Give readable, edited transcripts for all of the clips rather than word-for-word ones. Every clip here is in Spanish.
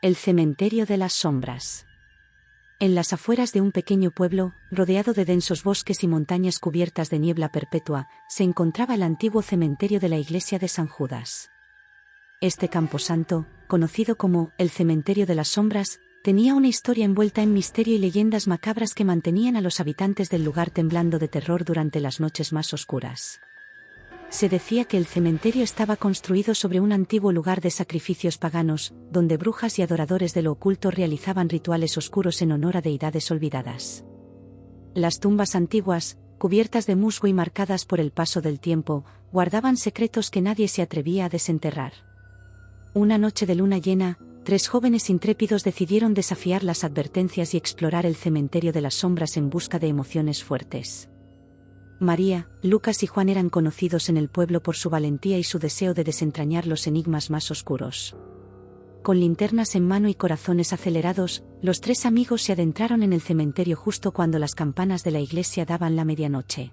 El cementerio de las sombras. En las afueras de un pequeño pueblo, rodeado de densos bosques y montañas cubiertas de niebla perpetua, se encontraba el antiguo cementerio de la iglesia de San Judas. Este camposanto, conocido como el cementerio de las sombras, tenía una historia envuelta en misterio y leyendas macabras que mantenían a los habitantes del lugar temblando de terror durante las noches más oscuras. Se decía que el cementerio estaba construido sobre un antiguo lugar de sacrificios paganos, donde brujas y adoradores de lo oculto realizaban rituales oscuros en honor a deidades olvidadas. Las tumbas antiguas, cubiertas de musgo y marcadas por el paso del tiempo, guardaban secretos que nadie se atrevía a desenterrar. Una noche de luna llena, 3 jóvenes intrépidos decidieron desafiar las advertencias y explorar el cementerio de las sombras en busca de emociones fuertes. María, Lucas y Juan eran conocidos en el pueblo por su valentía y su deseo de desentrañar los enigmas más oscuros. Con linternas en mano y corazones acelerados, los 3 amigos se adentraron en el cementerio justo cuando las campanas de la iglesia daban la medianoche.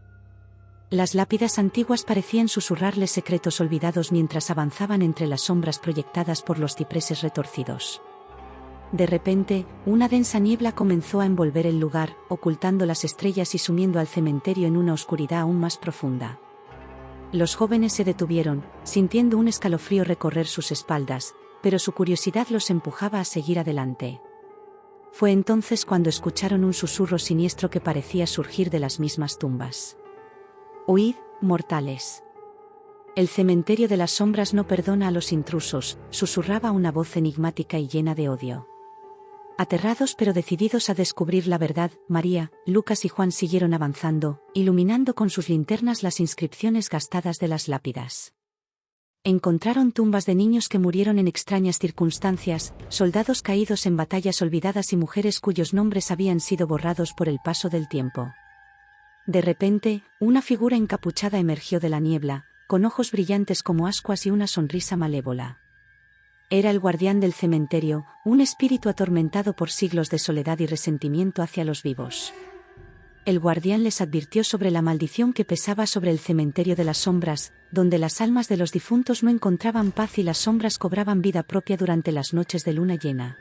Las lápidas antiguas parecían susurrarles secretos olvidados mientras avanzaban entre las sombras proyectadas por los cipreses retorcidos. De repente, una densa niebla comenzó a envolver el lugar, ocultando las estrellas y sumiendo al cementerio en una oscuridad aún más profunda. Los jóvenes se detuvieron, sintiendo un escalofrío recorrer sus espaldas, pero su curiosidad los empujaba a seguir adelante. Fue entonces cuando escucharon un susurro siniestro que parecía surgir de las mismas tumbas. «Huid, mortales. El cementerio de las sombras no perdona a los intrusos», susurraba una voz enigmática y llena de odio. Aterrados pero decididos a descubrir la verdad, María, Lucas y Juan siguieron avanzando, iluminando con sus linternas las inscripciones gastadas de las lápidas. Encontraron tumbas de niños que murieron en extrañas circunstancias, soldados caídos en batallas olvidadas y mujeres cuyos nombres habían sido borrados por el paso del tiempo. De repente, una figura encapuchada emergió de la niebla, con ojos brillantes como ascuas y una sonrisa malévola. Era el guardián del cementerio, un espíritu atormentado por siglos de soledad y resentimiento hacia los vivos. El guardián les advirtió sobre la maldición que pesaba sobre el cementerio de las sombras, donde las almas de los difuntos no encontraban paz y las sombras cobraban vida propia durante las noches de luna llena.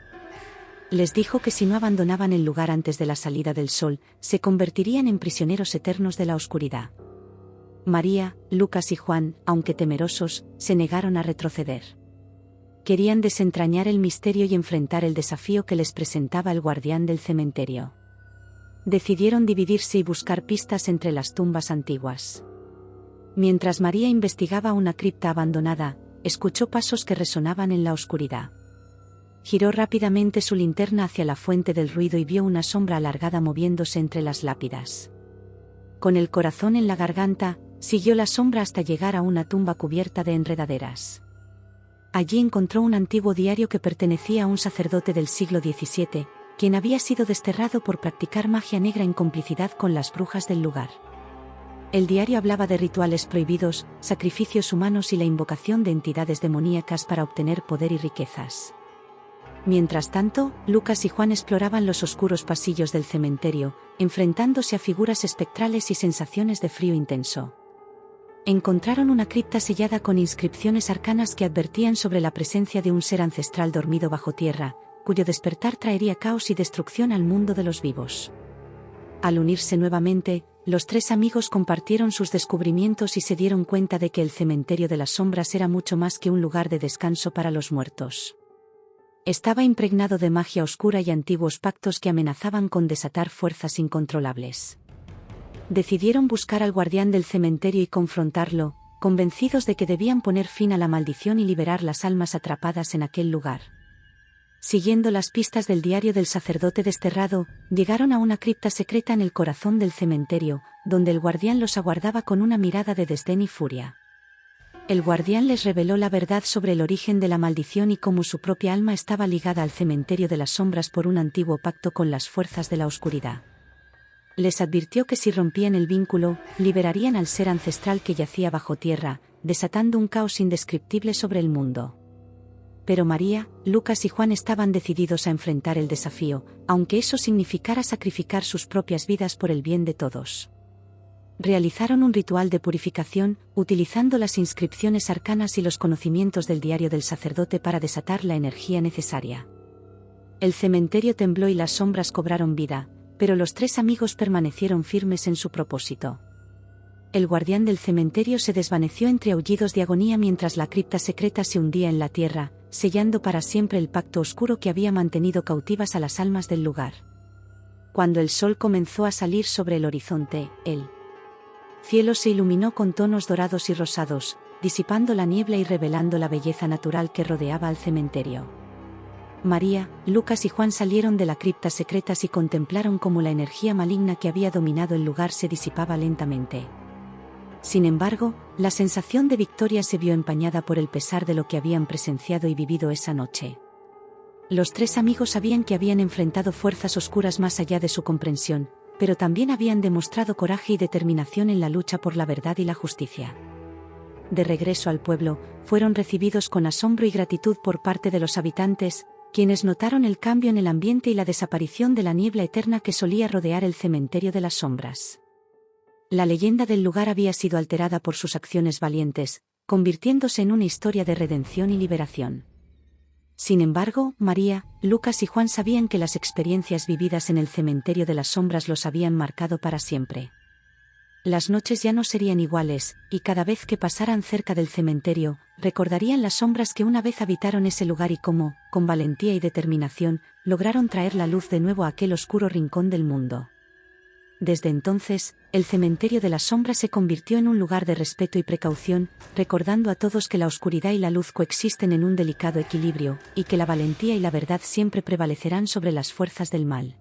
Les dijo que si no abandonaban el lugar antes de la salida del sol, se convertirían en prisioneros eternos de la oscuridad. María, Lucas y Juan, aunque temerosos, se negaron a retroceder. Querían desentrañar el misterio y enfrentar el desafío que les presentaba el guardián del cementerio. Decidieron dividirse y buscar pistas entre las tumbas antiguas. Mientras María investigaba una cripta abandonada, escuchó pasos que resonaban en la oscuridad. Giró rápidamente su linterna hacia la fuente del ruido y vio una sombra alargada moviéndose entre las lápidas. Con el corazón en la garganta, siguió la sombra hasta llegar a una tumba cubierta de enredaderas. Allí encontró un antiguo diario que pertenecía a un sacerdote del siglo XVII, quien había sido desterrado por practicar magia negra en complicidad con las brujas del lugar. El diario hablaba de rituales prohibidos, sacrificios humanos y la invocación de entidades demoníacas para obtener poder y riquezas. Mientras tanto, Lucas y Juan exploraban los oscuros pasillos del cementerio, enfrentándose a figuras espectrales y sensaciones de frío intenso. Encontraron una cripta sellada con inscripciones arcanas que advertían sobre la presencia de un ser ancestral dormido bajo tierra, cuyo despertar traería caos y destrucción al mundo de los vivos. Al unirse nuevamente, los 3 amigos compartieron sus descubrimientos y se dieron cuenta de que el cementerio de las sombras era mucho más que un lugar de descanso para los muertos. Estaba impregnado de magia oscura y antiguos pactos que amenazaban con desatar fuerzas incontrolables. Decidieron buscar al guardián del cementerio y confrontarlo, convencidos de que debían poner fin a la maldición y liberar las almas atrapadas en aquel lugar. Siguiendo las pistas del diario del sacerdote desterrado, llegaron a una cripta secreta en el corazón del cementerio, donde el guardián los aguardaba con una mirada de desdén y furia. El guardián les reveló la verdad sobre el origen de la maldición y cómo su propia alma estaba ligada al cementerio de las sombras por un antiguo pacto con las fuerzas de la oscuridad. Les advirtió que si rompían el vínculo, liberarían al ser ancestral que yacía bajo tierra, desatando un caos indescriptible sobre el mundo. Pero María, Lucas y Juan estaban decididos a enfrentar el desafío, aunque eso significara sacrificar sus propias vidas por el bien de todos. Realizaron un ritual de purificación, utilizando las inscripciones arcanas y los conocimientos del diario del sacerdote para desatar la energía necesaria. El cementerio tembló y las sombras cobraron vida, pero los 3 amigos permanecieron firmes en su propósito. El guardián del cementerio se desvaneció entre aullidos de agonía mientras la cripta secreta se hundía en la tierra, sellando para siempre el pacto oscuro que había mantenido cautivas a las almas del lugar. Cuando el sol comenzó a salir sobre el horizonte, el cielo se iluminó con tonos dorados y rosados, disipando la niebla y revelando la belleza natural que rodeaba al cementerio. María, Lucas y Juan salieron de la cripta secretas y contemplaron cómo la energía maligna que había dominado el lugar se disipaba lentamente. Sin embargo, la sensación de victoria se vio empañada por el pesar de lo que habían presenciado y vivido esa noche. Los 3 amigos sabían que habían enfrentado fuerzas oscuras más allá de su comprensión, pero también habían demostrado coraje y determinación en la lucha por la verdad y la justicia. De regreso al pueblo, fueron recibidos con asombro y gratitud por parte de los habitantes, quienes notaron el cambio en el ambiente y la desaparición de la niebla eterna que solía rodear el cementerio de las sombras. La leyenda del lugar había sido alterada por sus acciones valientes, convirtiéndose en una historia de redención y liberación. Sin embargo, María, Lucas y Juan sabían que las experiencias vividas en el cementerio de las sombras los habían marcado para siempre. Las noches ya no serían iguales, y cada vez que pasaran cerca del cementerio, recordarían las sombras que una vez habitaron ese lugar y cómo, con valentía y determinación, lograron traer la luz de nuevo a aquel oscuro rincón del mundo. Desde entonces, el cementerio de las sombras se convirtió en un lugar de respeto y precaución, recordando a todos que la oscuridad y la luz coexisten en un delicado equilibrio, y que la valentía y la verdad siempre prevalecerán sobre las fuerzas del mal.